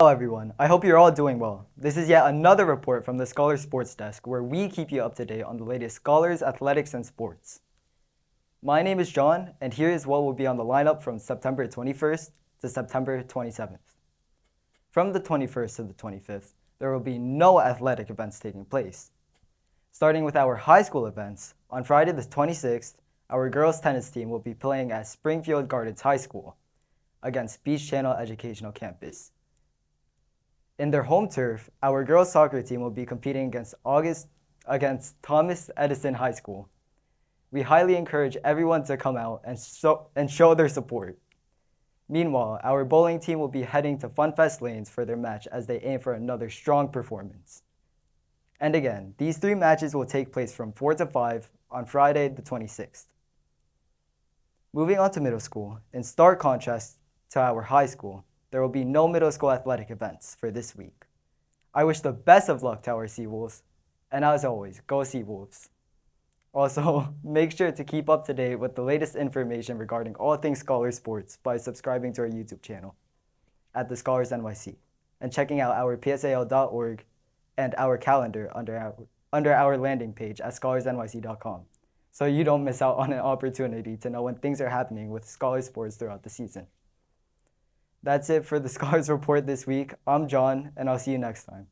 Hello everyone, I hope you're all doing well. This is yet another report from the Scholars Sports Desk where we keep you up to date on the latest Scholars, athletics, and sports. My name is John, and here is what will be on the lineup from September 21st to September 27th. From the 21st to the 25th, there will be no athletic events taking place. Starting with our high school events, on Friday the 26th, our girls tennis team will be playing at Springfield Gardens High School against Beach Channel Educational Campus. In their home turf, our girls soccer team will be competing against Thomas Edison High School. We highly encourage everyone to come out and show their support. Meanwhile, our bowling team will be heading to Funfest Lanes for their match as they aim for another strong performance. And again, these three matches will take place from 4 to 5 on Friday the 26th. Moving on to middle school, in stark contrast to our high school, there will be no middle school athletic events for this week. I wish the best of luck to our Seawolves, and as always, go Seawolves. Also, make sure to keep up to date with the latest information regarding all things Scholar Sports by subscribing to our YouTube channel at TheScholarsNYC and checking out our psal.org and our calendar under our landing page at scholarsnyc.com so you don't miss out on an opportunity to know when things are happening with Scholar Sports throughout the season. That's it for the Scholars Report this week. I'm John, and I'll see you next time.